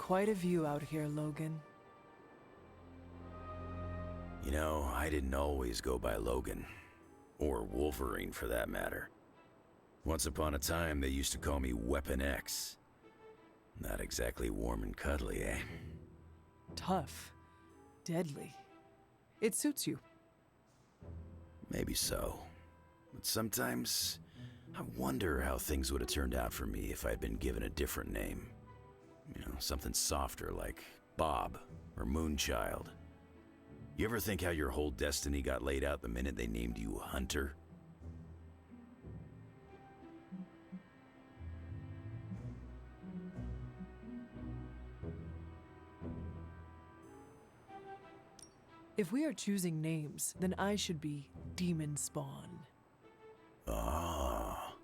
quite a view out here, Logan. You know, I didn't always go by Logan. Or Wolverine, for that matter. Once upon a time, they used to call me Weapon X. Not exactly warm and cuddly, eh? Tough. Deadly. It suits you. Maybe so. But sometimes, I wonder how things would have turned out for me if I'd been given a different name. You know, something softer like Bob or Moonchild. You ever think how your whole destiny got laid out the minute they named you Hunter? If we are choosing names, then I should be Demon Spawn. Ah.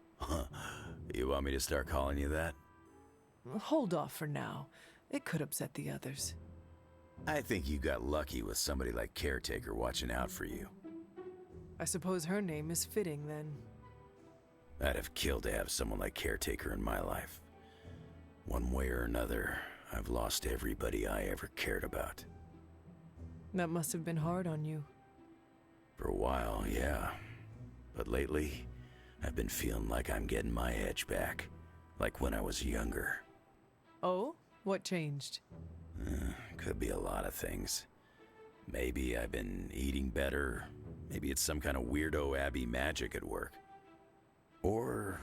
You want me to start calling you that? Hold off for now. It could upset the others. I think you got lucky with somebody like Caretaker watching out for you. I suppose her name is fitting, then. I'd have killed to have someone like Caretaker in my life. One way or another, I've lost everybody I ever cared about. That must have been hard on you. For a while, yeah. But lately, I've been feeling like I'm getting my edge back. Like when I was younger. Oh? What changed? Could be a lot of things. Maybe I've been eating better. Maybe it's some kind of weirdo Abby magic at work. Or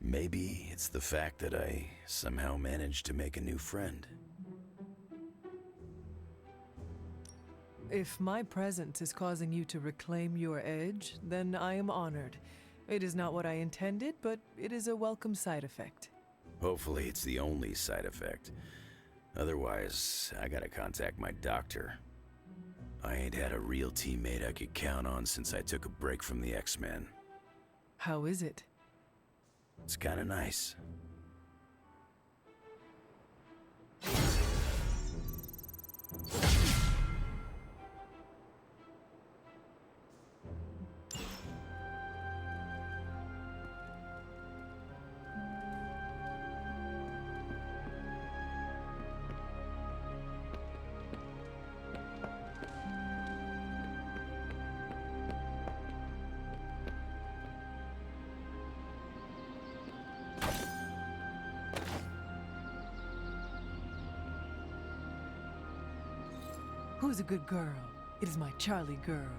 maybe it's the fact that I somehow managed to make a new friend. If my presence is causing you to reclaim your edge, then I am honored. It is not what I intended, but it is a welcome side effect. Hopefully it's the only side effect. Otherwise, I gotta contact my doctor. I ain't had a real teammate I could count on since I took a break from the X-Men. How is it? It's kinda nice. Who's a good girl? It is my Charlie girl.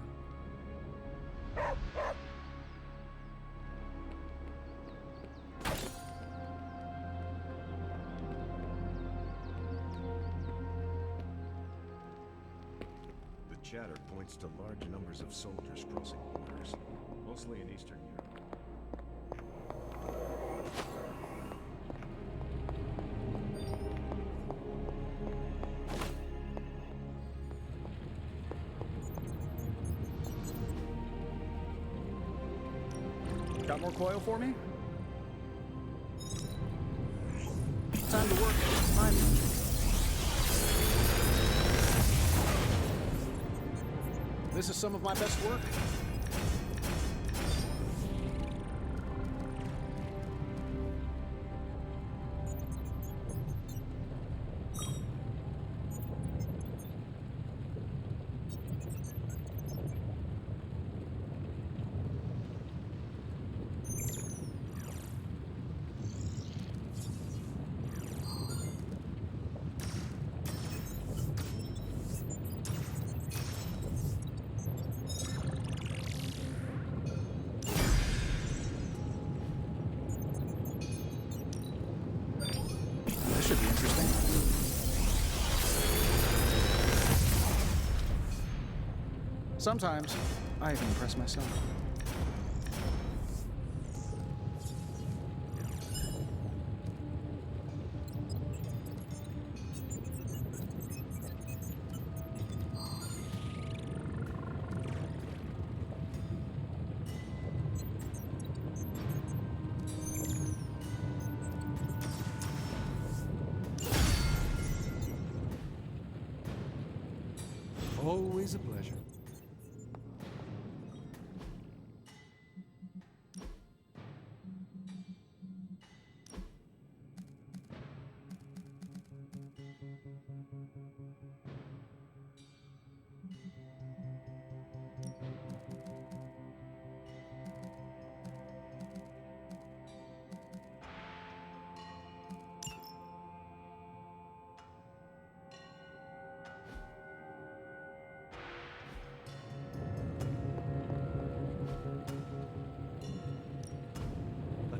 The chatter points to large numbers of soldiers crossing borders, mostly in Eastern Europe. Got more coil for me? Time to work. This is some of my best work. Should be interesting. Sometimes, I even impress myself. Always a pleasure.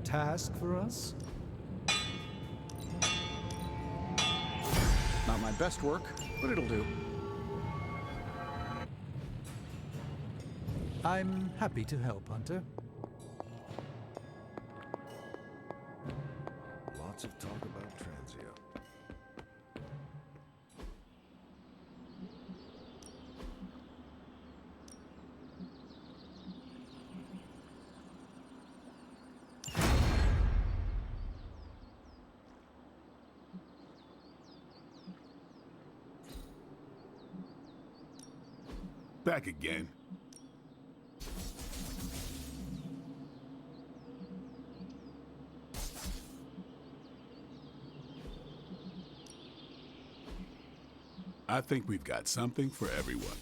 task for us? Not my best work, but it'll do. I'm happy to help, Hunter. Lots of talk about Transio. Back again. I think we've got something for everyone.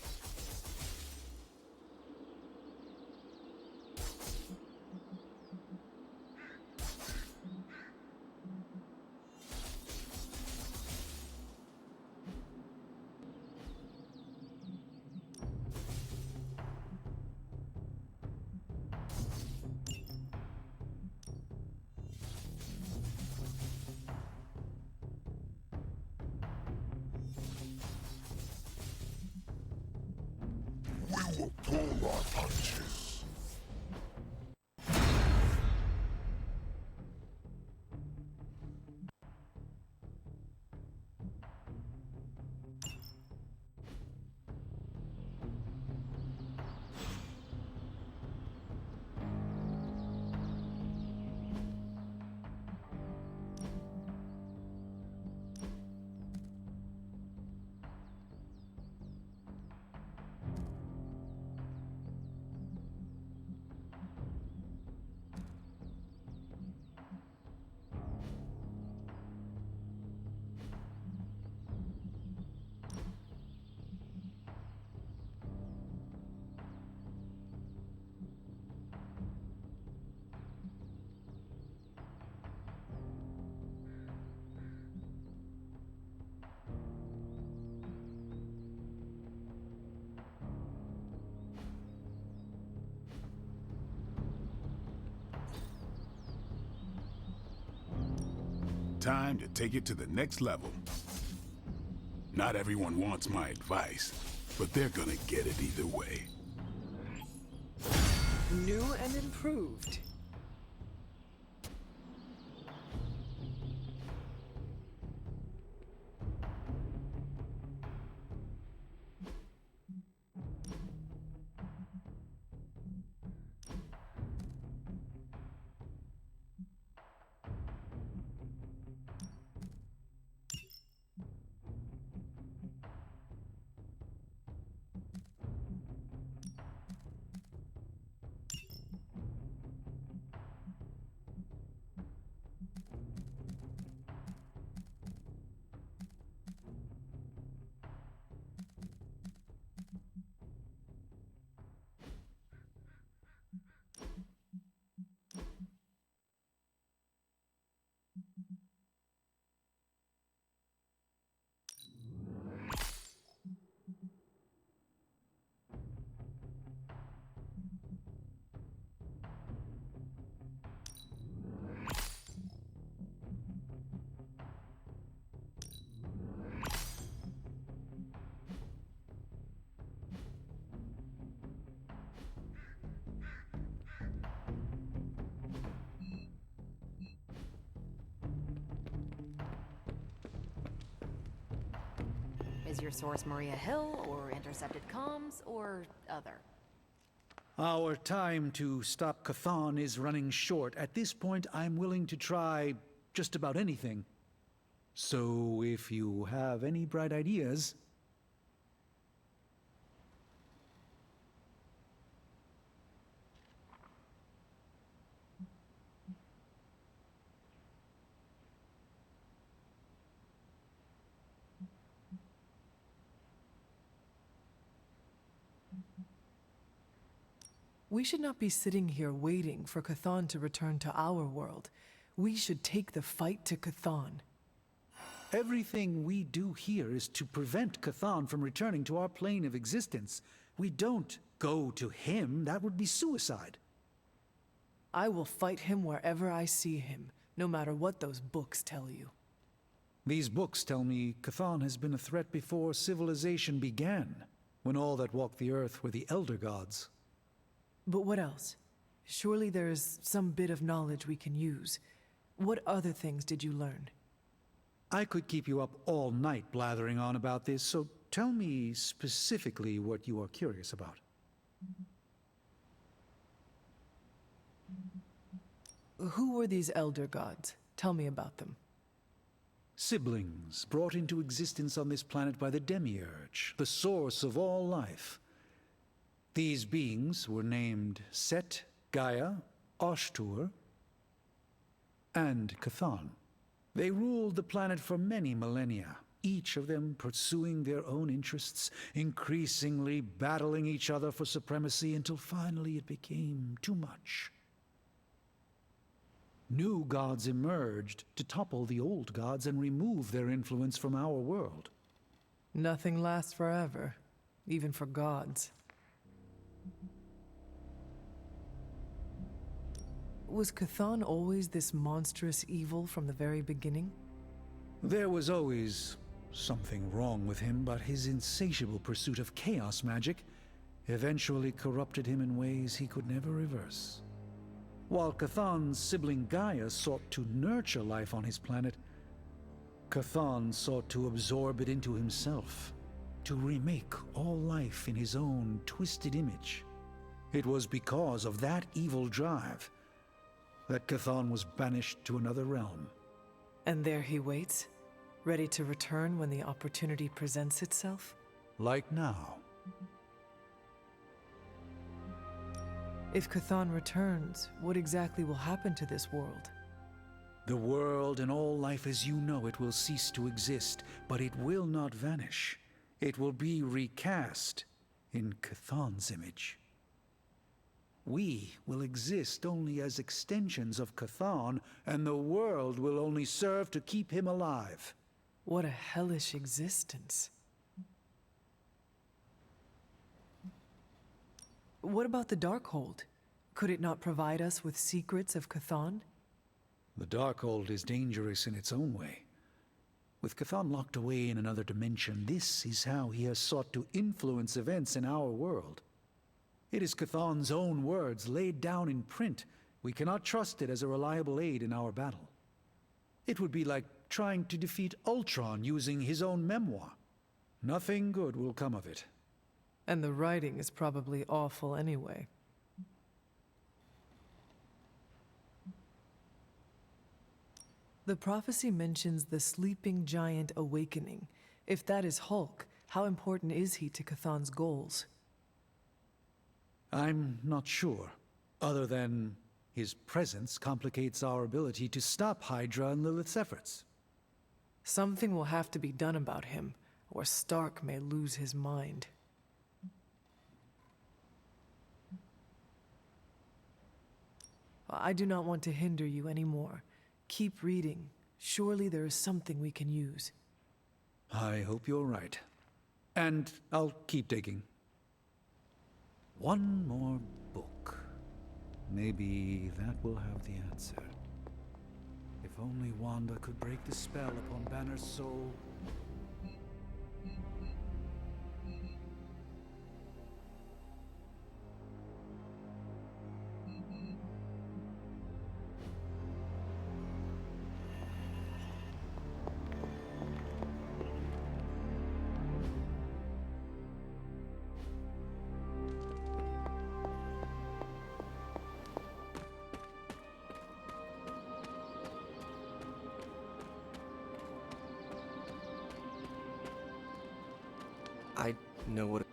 Time to take it to the next level. Not everyone wants my advice, but they're gonna get it either way. New and improved. Is your source Maria Hill, or intercepted comms, or other? Our time to stop Chthon is running short. At this point, I'm willing to try just about anything. So if you have any bright ideas... We should not be sitting here waiting for Chthon to return to our world. We should take the fight to Chthon. Everything we do here is to prevent Chthon from returning to our plane of existence. We don't go to him. That would be suicide. I will fight him wherever I see him, no matter what those books tell you. These books tell me Chthon has been a threat before civilization began, when all that walked the earth were the elder gods. But what else? Surely there is some bit of knowledge we can use. What other things did you learn? I could keep you up all night blathering on about this, so tell me specifically what you are curious about. Who were these elder gods? Tell me about them. Siblings brought into existence on this planet by the Demiurge, the source of all life. These beings were named Set, Gaia, Ashtur, and Chthon. They ruled the planet for many millennia, each of them pursuing their own interests, increasingly battling each other for supremacy until finally it became too much. New gods emerged to topple the old gods and remove their influence from our world. Nothing lasts forever, even for gods. Was Chthon always this monstrous evil from the very beginning? There was always something wrong with him, but his insatiable pursuit of chaos magic eventually corrupted him in ways he could never reverse. While Chthon's sibling Gaia sought to nurture life on his planet, Chthon sought to absorb it into himself, to remake all life in his own twisted image. It was because of that evil drive that Chthon was banished to another realm. And there he waits, ready to return when the opportunity presents itself? Like now. If Chthon returns, what exactly will happen to this world? The world and all life as you know it will cease to exist, but it will not vanish. It will be recast in Chthon's image. We will exist only as extensions of Chthon, and the world will only serve to keep him alive. What a hellish existence. What about the Darkhold? Could it not provide us with secrets of Chthon? The Darkhold is dangerous in its own way. With Chthon locked away in another dimension, this is how he has sought to influence events in our world. It is Chthon's own words laid down in print. We cannot trust it as a reliable aid in our battle. It would be like trying to defeat Ultron using his own memoir. Nothing good will come of it. And the writing is probably awful anyway. The prophecy mentions the sleeping giant awakening. If that is Hulk, how important is he to Chthon's goals? I'm not sure, other than his presence complicates our ability to stop Hydra and Lilith's efforts. Something will have to be done about him, or Stark may lose his mind. I do not want to hinder you anymore. Keep reading. Surely there is something we can use. I hope you're right. And I'll keep digging. One more book. Maybe that will have the answer. If only Wanda could break the spell upon Banner's soul. I know what...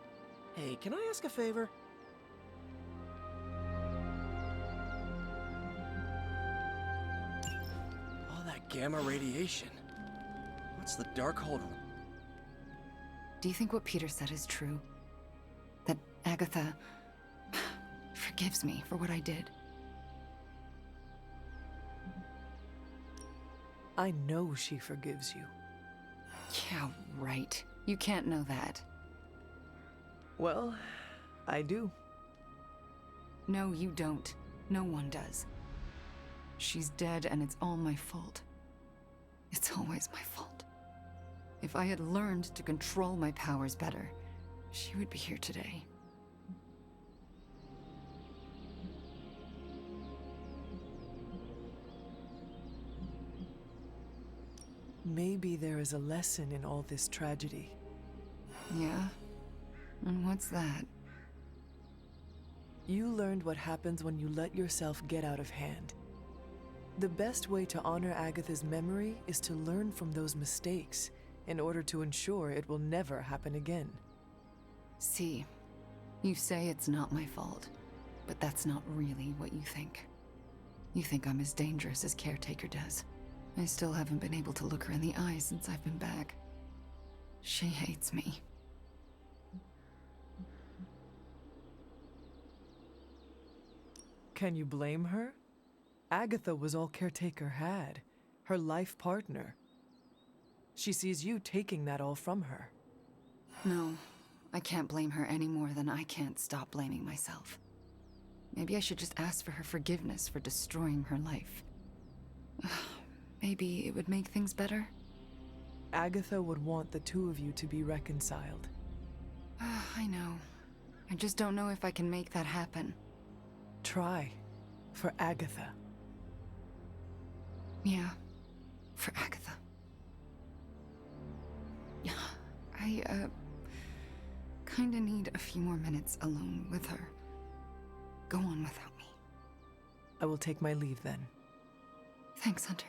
Hey, can I ask a favor? All that gamma radiation. What's the Darkhold? Do you think what Peter said is true? That Agatha forgives me for what I did? I know she forgives you. Yeah, right. You can't know that. Well, I do. No, you don't. No one does. She's dead and it's all my fault. It's always my fault. If I had learned to control my powers better, she would be here today. Maybe there is a lesson in all this tragedy. Yeah? And what's that? You learned what happens when you let yourself get out of hand. The best way to honor Agatha's memory is to learn from those mistakes in order to ensure it will never happen again. See, you say it's not my fault, but that's not really what you think. You think I'm as dangerous as Caretaker does. I still haven't been able to look her in the eye since I've been back. She hates me. Can you blame her? Agatha was all Caretaker had, her life partner. She sees you taking that all from her. No, I can't blame her any more than I can't stop blaming myself. Maybe I should just ask for her forgiveness for destroying her life. Maybe it would make things better? Agatha would want the two of you to be reconciled. I know. I just don't know if I can make that happen. Try. For Agatha. Yeah. For Agatha. I, kinda need a few more minutes alone with her. Go on without me. I will take my leave then. Thanks, Hunter.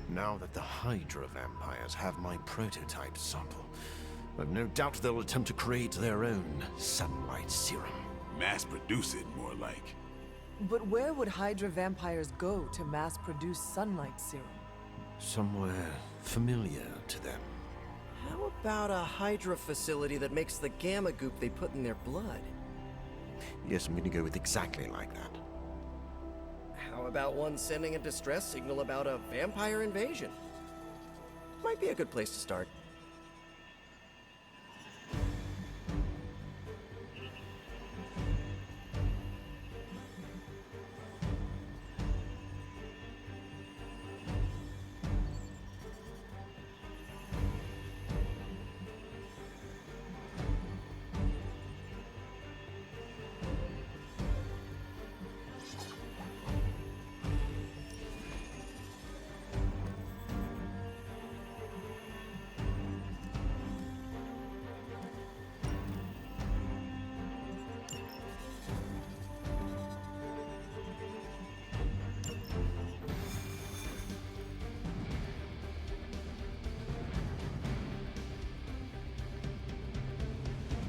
Now that the Hydra vampires have my prototype sample, I've no doubt they'll attempt to create their own sunlight serum. Mass produce it, more like. But where would Hydra vampires go to mass-produce sunlight serum? Somewhere familiar to them. How about a Hydra facility that makes the gamma goop they put in their blood? Yes, I'm gonna go with exactly like that. How about one sending a distress signal about a vampire invasion? Might be a good place to start.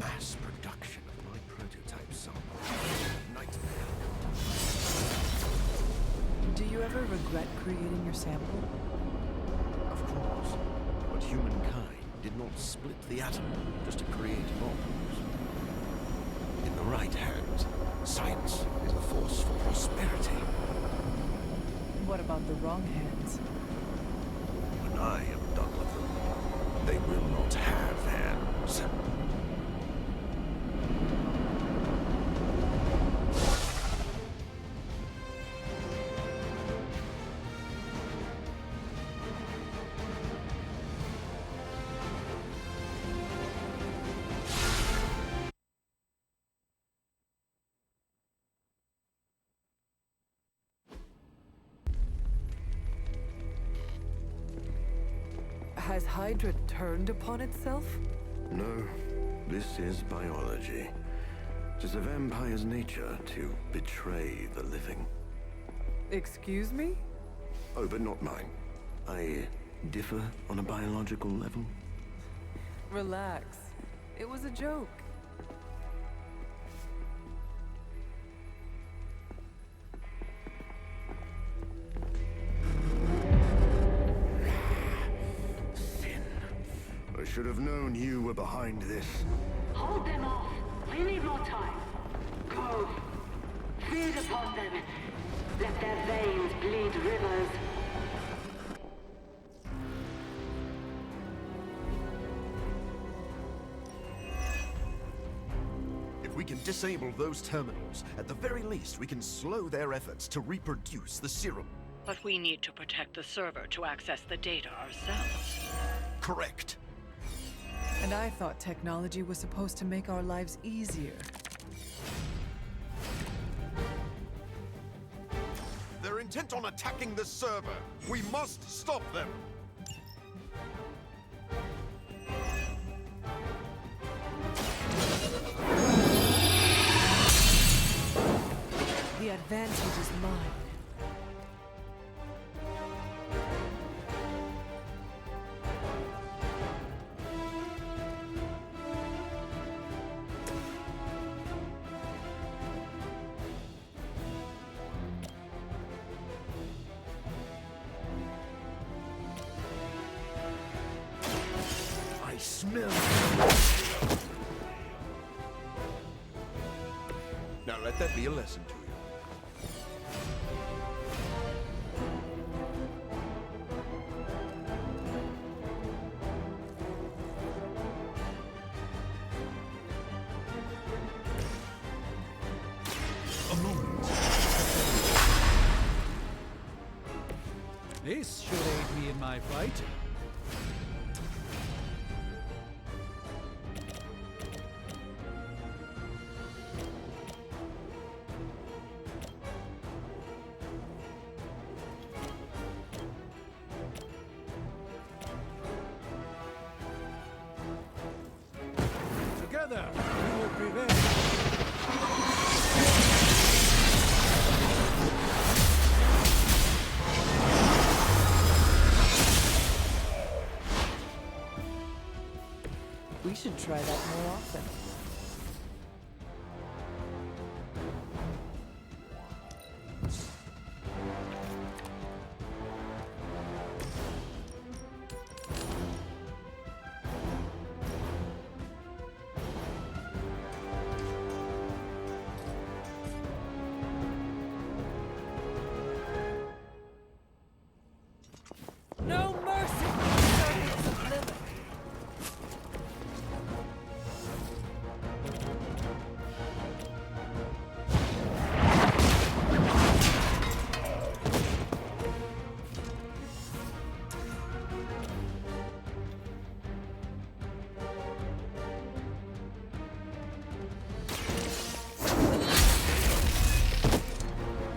Mass production of my prototype sample. Nightmare. Do you ever regret creating your sample? Of course. But humankind did not split the atom just to create bombs. In the right hands, science is a force for prosperity. What about the wrong hands? When I am done with them, they will not have hands. Has Hydra turned upon itself? No, this is biology. It is a vampire's nature to betray the living. Excuse me? Oh, but not mine. I differ on a biological level. Relax. It was a joke. Sin. I should have known you were behind this. Hold them off. We need more time. Go. Feed upon them. Let their veins bleed rivers. If we can disable those terminals, at the very least we can slow their efforts to reproduce the serum. But we need to protect the server to access the data ourselves. Correct. And I thought technology was supposed to make our lives easier. They're intent on attacking the server. We must stop them. The advantage is mine. I smell. Now let that be a lesson to you. A moment. This should aid me in my fight. Together, we will prevail. We should try that more often. No mercy! Servants of Lilith!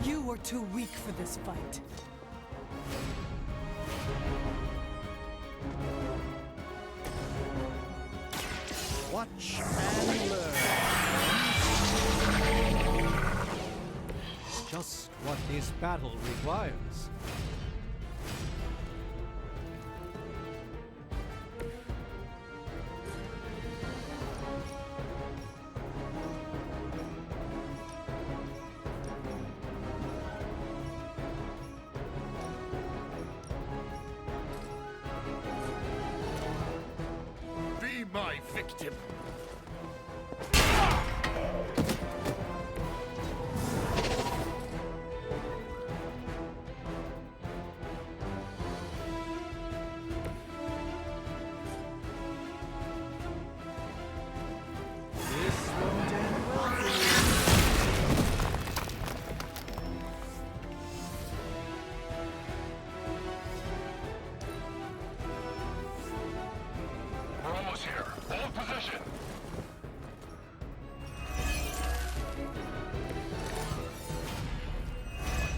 You are too weak for this fight. Watch and learn. Just what this battle requires. Be my victim. This won't end well for you. We're almost here. Hold position.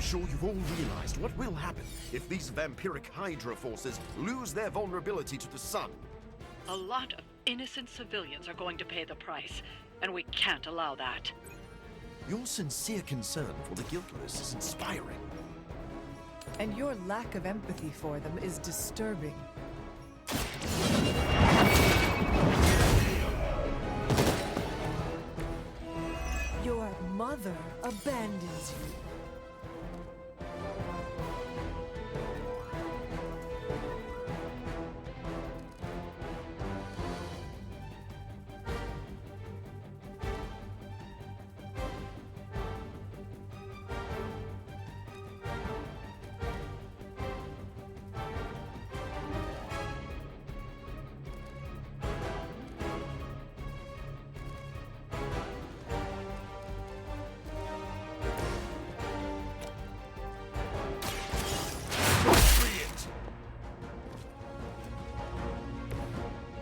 sure you've all realized what will happen if these vampiric Hydra forces lose their vulnerability to the sun. A lot of innocent civilians are going to pay the price, and we can't allow that. Your sincere concern for the guiltless is inspiring. And your lack of empathy for them is disturbing. Your mother abandons you.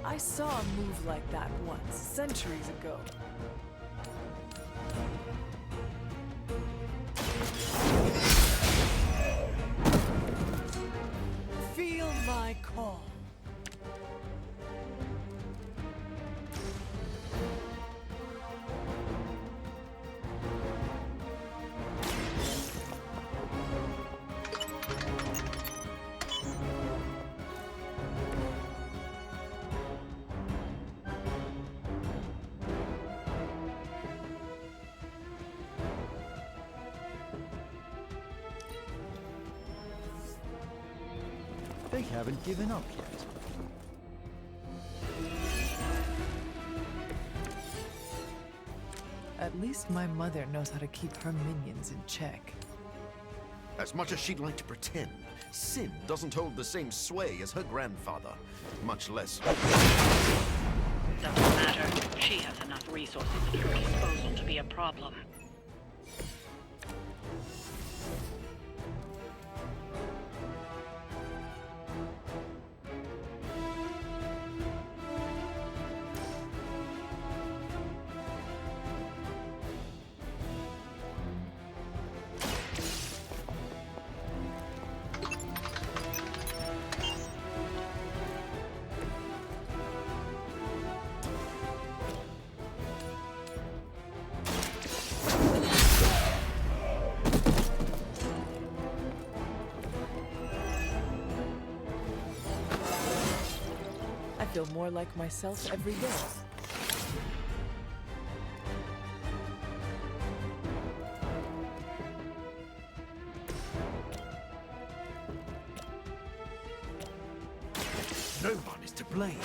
I saw a move like that once, centuries ago. Feel my call. They haven't given up yet. At least my mother knows how to keep her minions in check. As much as she'd like to pretend, Sin doesn't hold the same sway as her grandfather, much less. Doesn't matter. She has enough resources at her disposal to be a problem. I feel more like myself every day. No one is to blame.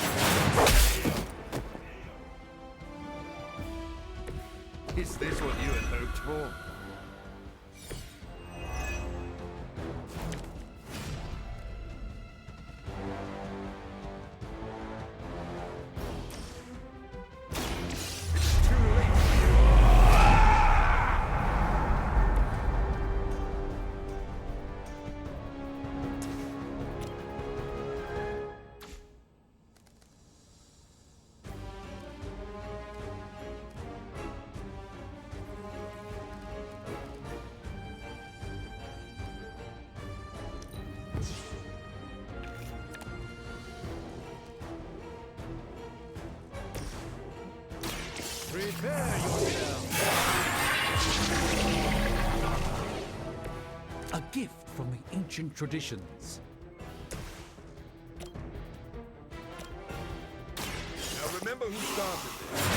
Is this what you had hoped for? Prepare yourself. A gift from the ancient traditions. Now remember who started this.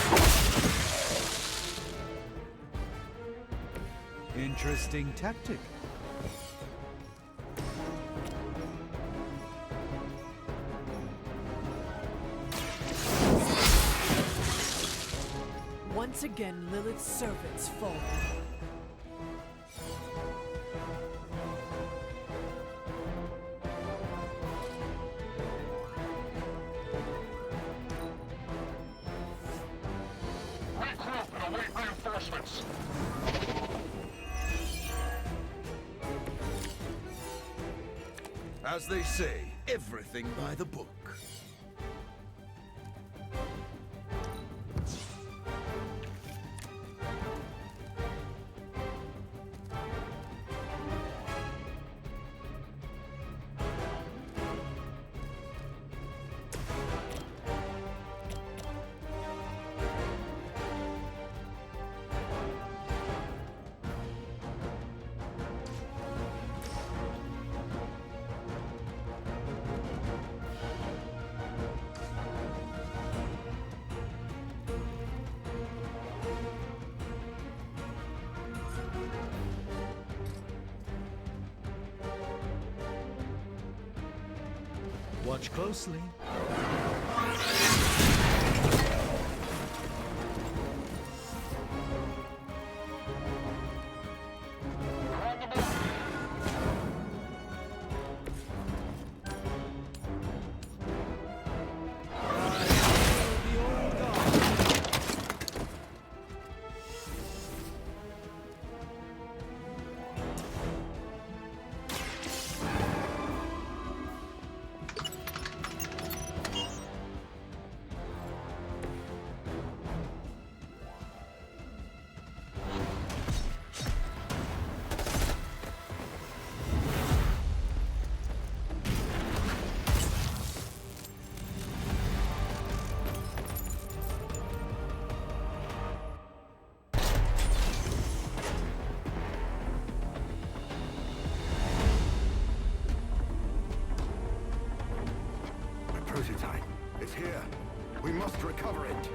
Interesting tactic. Once again, Lilith's servants fall. Regroup and await reinforcements. As they say, everything by the book. Watch closely. Prototype. It's here. We must recover it.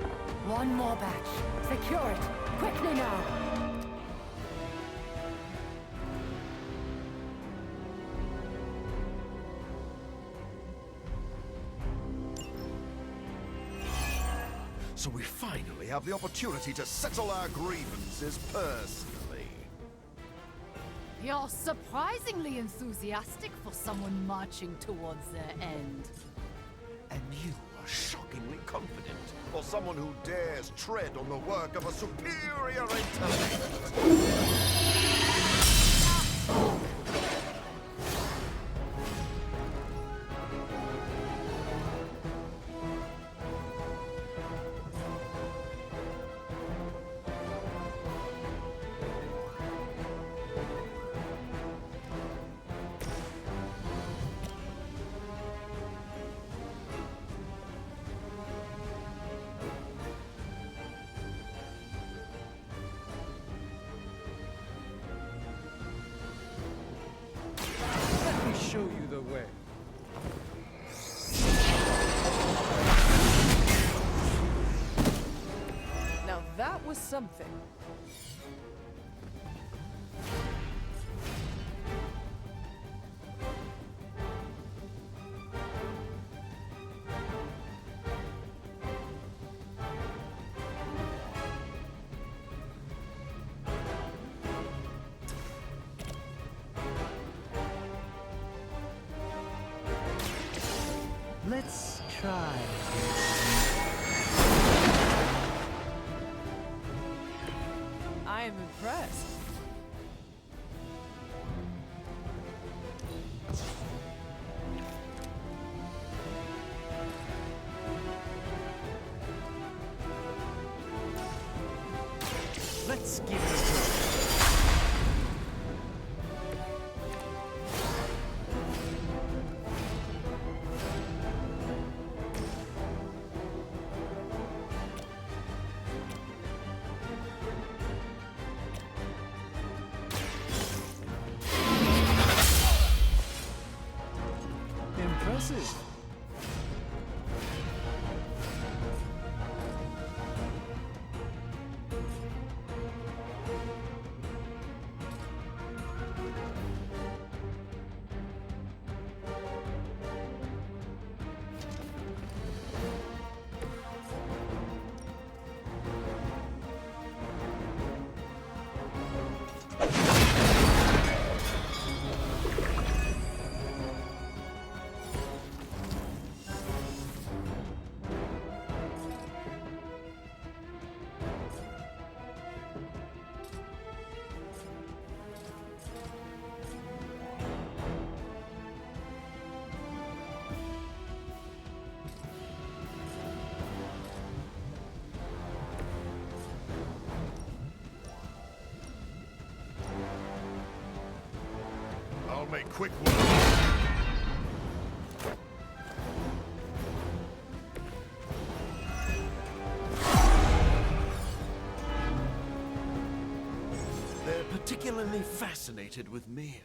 One more batch. Secure it. Quickly now. So we finally have the opportunity to settle our grievances personally. You're surprisingly enthusiastic for someone marching towards their end. And you are shockingly confident for someone who dares tread on the work of a superior intellect. Show you the way. Now that was something. Let's try. I am impressed. Let's give it a try. Impressive. I'll make quick work. They're particularly fascinated with me.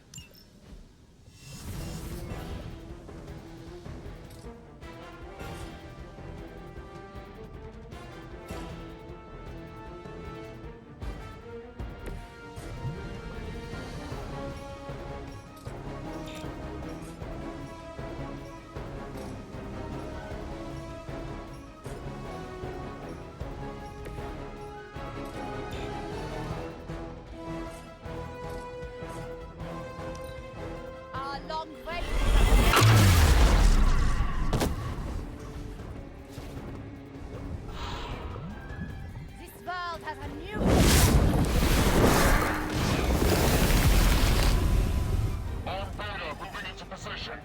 long range. This world has a new. On beta, moving into position.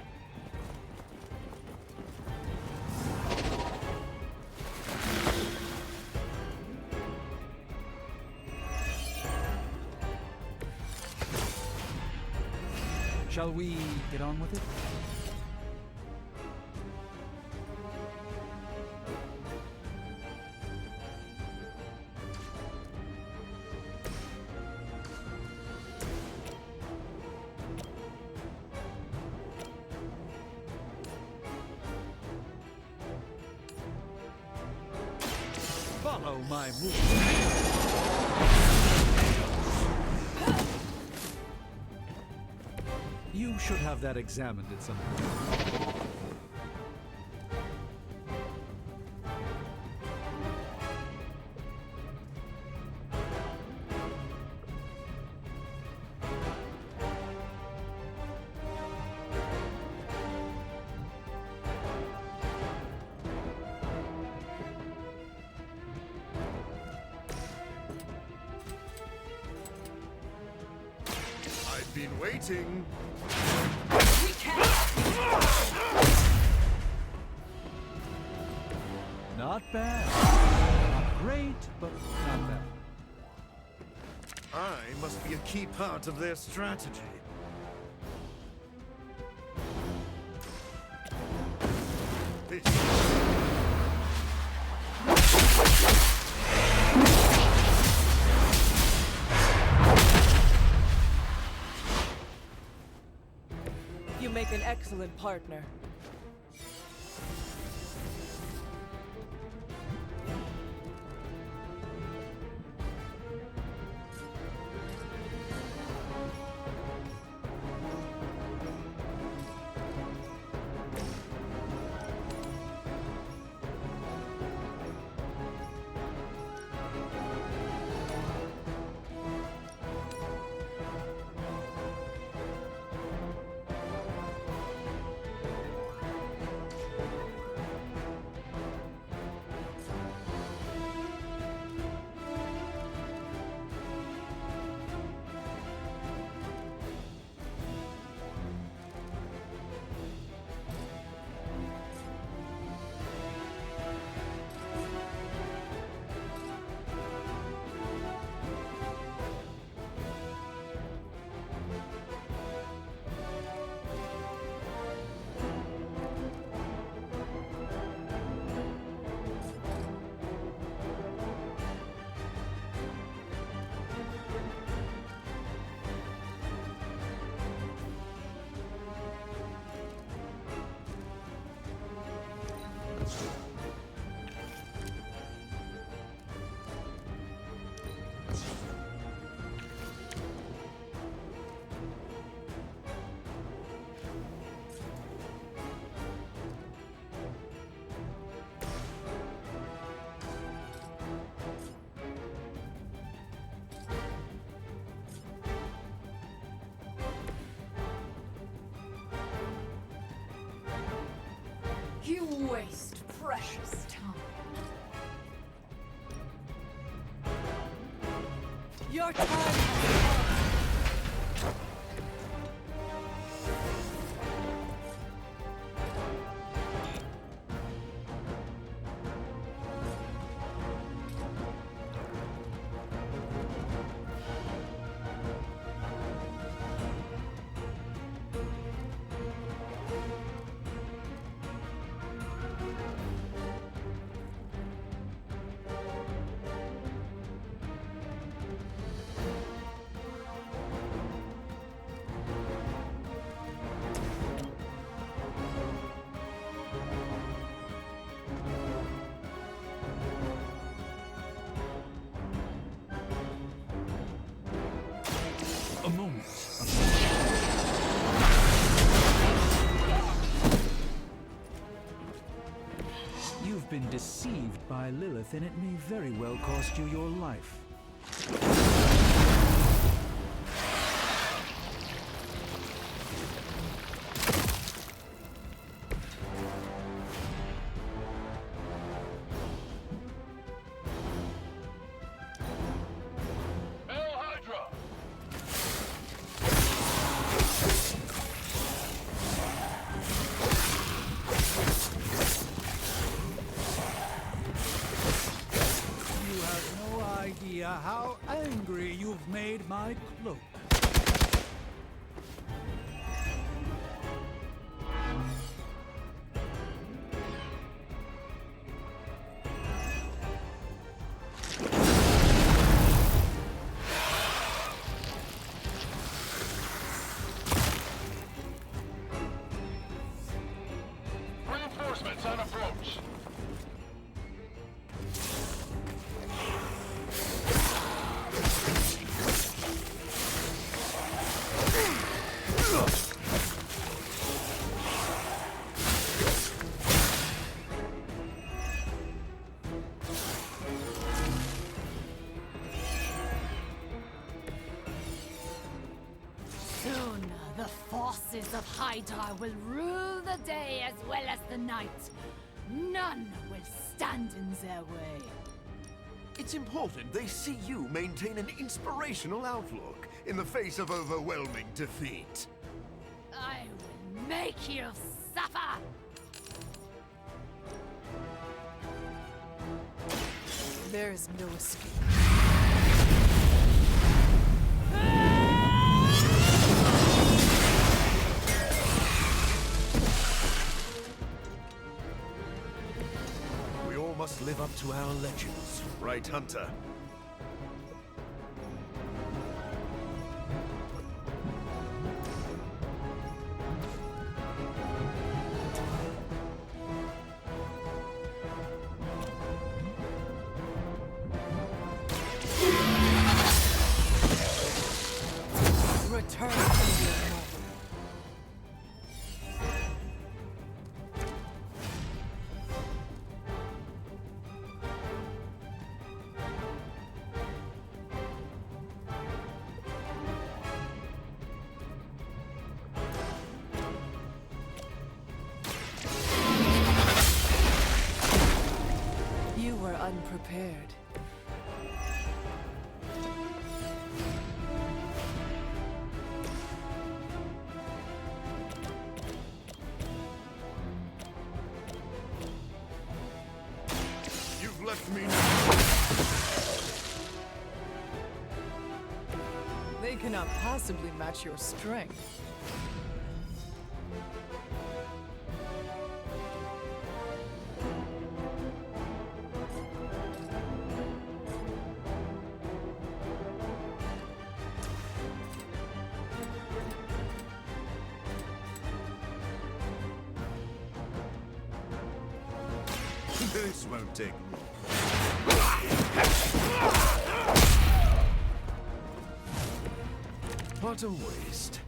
Shall we get on with it? Follow my movement. You should have that examined at some point. I've been waiting. We can't. Not bad. Not great, but not bad. I must be a key part of their strategy. This. You make an excellent partner. You waste precious time. Your time has come. A moment. You've been deceived by Lilith, and it may very well cost you your life. have made my cloak. Reinforcements on approach. Soon, the forces of Hydra will rule the day as well as the night. None will stand in their way. It's important they see you maintain an inspirational outlook in the face of overwhelming defeat. I will make you suffer! There is no escape. We all must live up to our legends, right, Hunter? Return to your home. You were unprepared. You've left me. They cannot possibly match your strength. This won't take long. What a waste.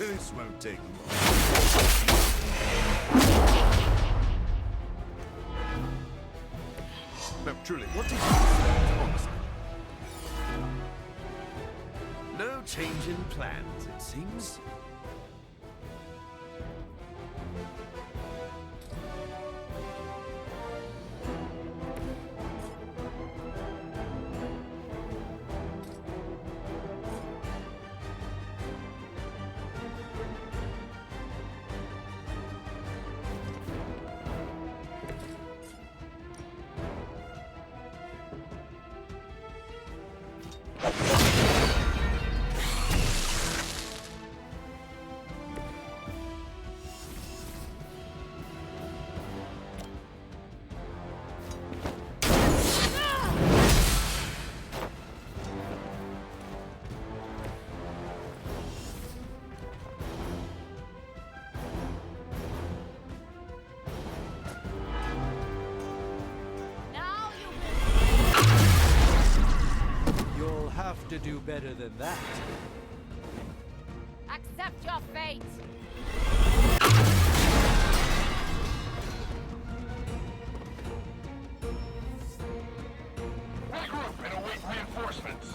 This won't take long. No, truly, what did you expect, honestly? No change in plans, it seems. Have to do better than that. Accept your fate. Regroup and await reinforcements.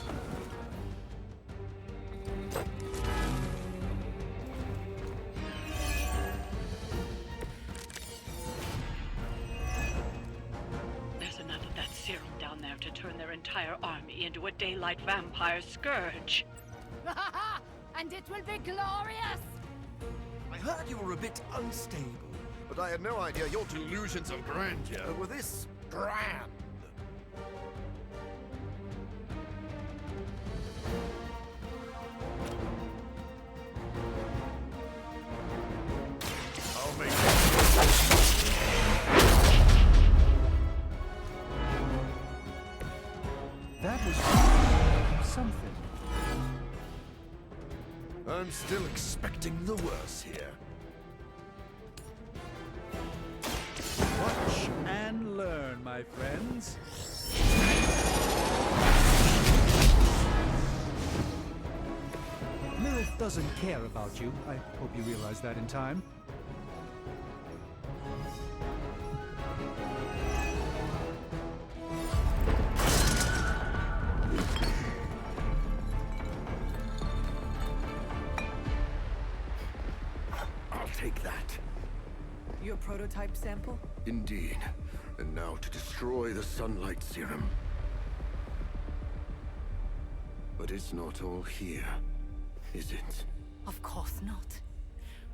There's enough of that serum down there to turn their entire army into a daylight vampire scourge. And it will be glorious! I heard you were a bit unstable, but I had no idea your delusions of grandeur were this grand. I'll make That was something. I'm still expecting the worst here. Watch and learn, my friends. Lilith doesn't care about you. I hope you realize that in time. Take that. Your prototype sample? Indeed. And now to destroy the sunlight serum. But it's not all here, is it? Of course not.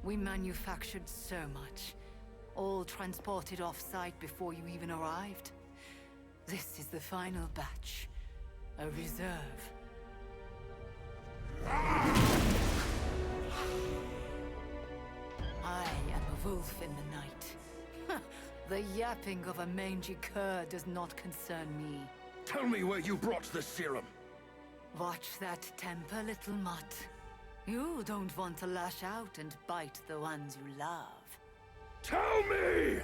We manufactured so much. All transported off-site before you even arrived. This is the final batch. A reserve. I am a wolf in the night. The yapping of a mangy cur does not concern me. Tell me where you brought the serum. Watch that temper, little mutt. You don't want to lash out and bite the ones you love. Tell me!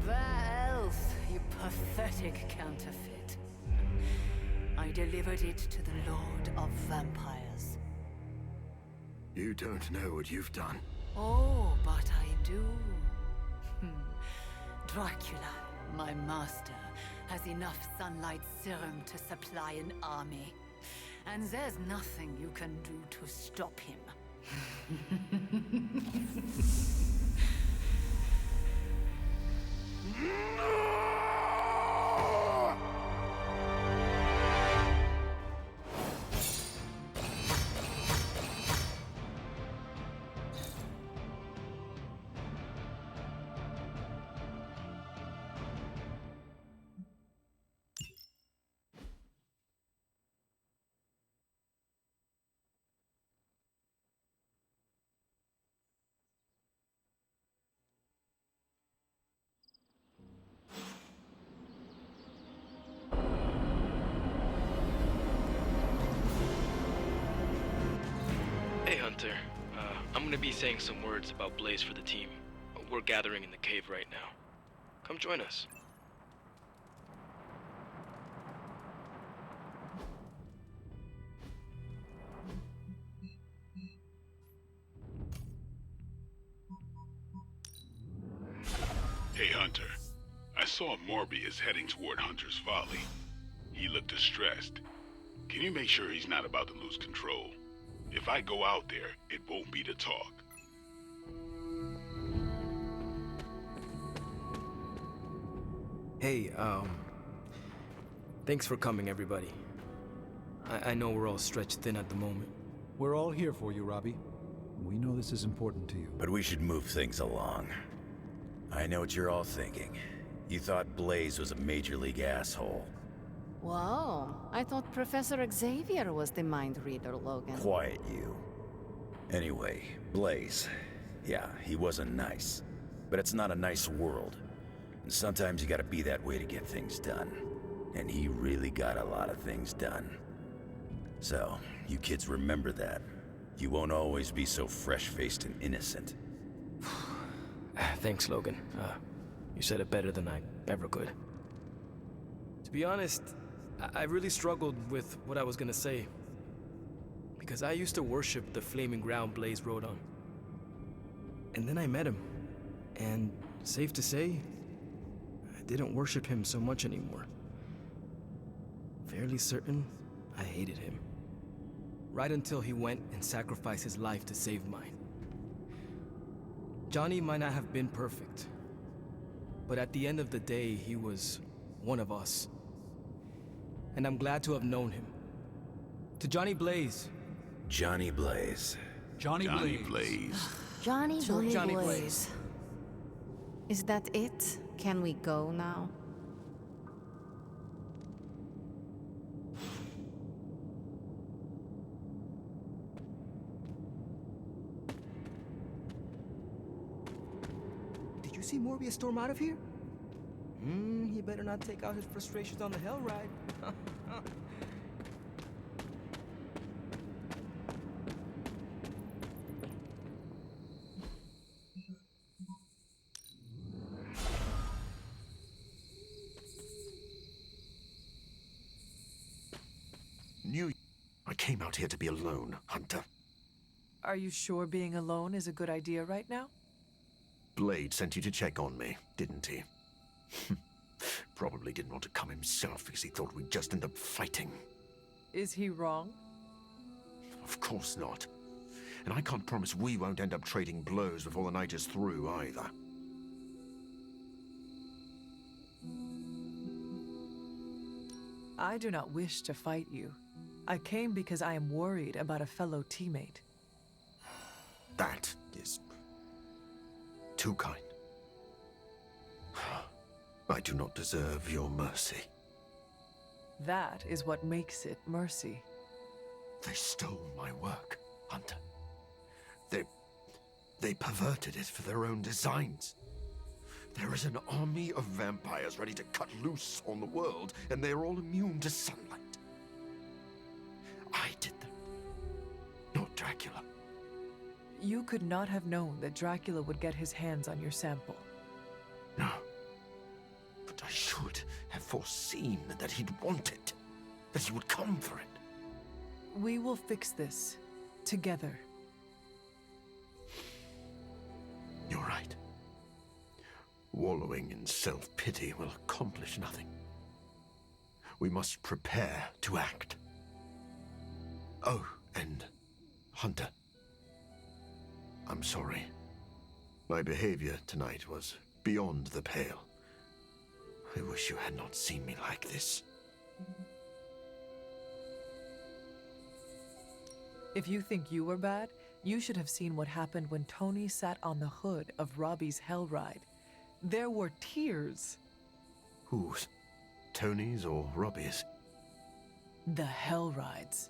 Where else, you pathetic counterfeit? I delivered it to the Lord of Vampires. You don't know what you've done. Oh, but I do. Dracula, my master, has enough sunlight serum to supply an army. And there's nothing you can do to stop him. Hey Hunter, I'm gonna be saying some words about Blaze for the team. We're gathering in the cave right now. Come join us. Hunter. I saw Morbius heading toward Hunter's Folly. He looked distressed. Can you make sure he's not about to lose control? If I go out there, it won't be to talk. Hey, thanks for coming, everybody. I know we're all stretched thin at the moment. We're all here for you, Robbie. We know this is important to you. But we should move things along. I know what you're all thinking. You thought Blaze was a major league asshole. Whoa, I thought Professor Xavier was the mind reader, Logan. Quiet, you. Anyway, Blaze. Yeah, he wasn't nice. But it's not a nice world. And sometimes you gotta be that way to get things done. And he really got a lot of things done. So, you kids remember that. You won't always be so fresh-faced and innocent. Thanks, Logan. You said it better than I ever could. To be honest, I really struggled with what I was gonna say. Because I used to worship the flaming ground Blaze rode on. And then I met him. And safe to say, I didn't worship him so much anymore. Fairly certain I hated him. Right until he went and sacrificed his life to save mine. Johnny might not have been perfect, but at the end of the day, he was one of us. And I'm glad to have known him. To Johnny Blaze. Johnny Blaze. Johnny Blaze. Johnny Blaze. Johnny Blaze. Is that it? Can we go now? Did you see Morbius storm out of here? He better not take out his frustrations on the hell ride. I came out here to be alone, Hunter. Are you sure being alone is a good idea right now? Blade sent you to check on me, didn't he? Probably didn't want to come himself because he thought we'd just end up fighting. Is he wrong? Of course not. And I can't promise we won't end up trading blows before the night is through, either. I do not wish to fight you. I came because I am worried about a fellow teammate. That is too kind. I do not deserve your mercy. That is what makes it mercy. They stole my work, Hunter. They perverted it for their own designs. There is an army of vampires ready to cut loose on the world, and they are all immune to sunlight. I did them, not Dracula. You could not have known that Dracula would get his hands on your sample. No. But I should have foreseen that he'd want it, that he would come for it. We will fix this, together. You're right. Wallowing in self-pity will accomplish nothing. We must prepare to act. Oh, and Hunter. I'm sorry. My behavior tonight was beyond the pale. I wish you had not seen me like this. If you think you were bad, you should have seen what happened when Tony sat on the hood of Robbie's hell ride. There were tears. Whose? Tony's or Robbie's? The hell rides.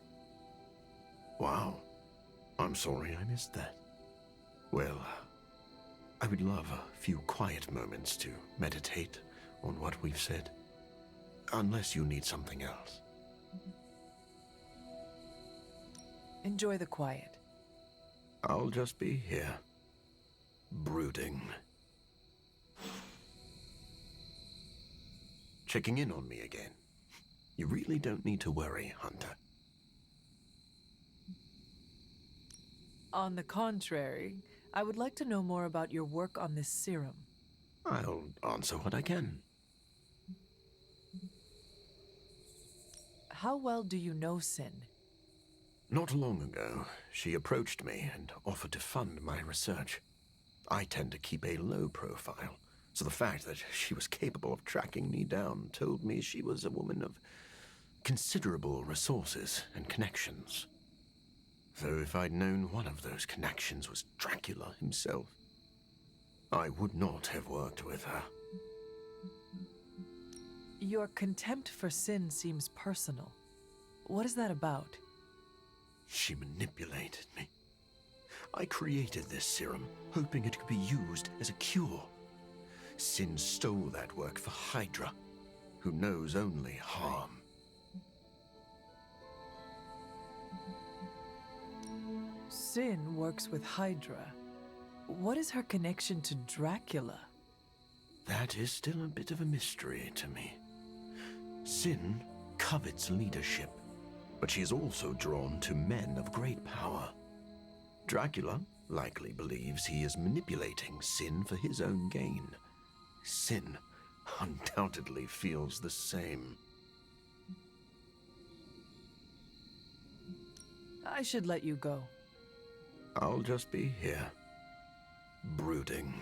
Wow. I'm sorry I missed that. Well, I would love a few quiet moments to meditate on what we've said. Unless you need something else. Enjoy the quiet. I'll just be here, brooding. Checking in on me again. You really don't need to worry, Hunter. On the contrary, I would like to know more about your work on this serum. I'll answer what I can. How well do you know Sin? Not long ago, she approached me and offered to fund my research. I tend to keep a low profile, so the fact that she was capable of tracking me down told me she was a woman of considerable resources and connections. Though if I'd known one of those connections was Dracula himself, I would not have worked with her. Your contempt for Sin seems personal. What is that about? She manipulated me. I created this serum, hoping it could be used as a cure. Sin stole that work for Hydra, who knows only harm. Sin works with Hydra. What is her connection to Dracula? That is still a bit of a mystery to me. Sin covets leadership, but she is also drawn to men of great power. Dracula likely believes he is manipulating Sin for his own gain. Sin undoubtedly feels the same. I should let you go. I'll just be here, brooding.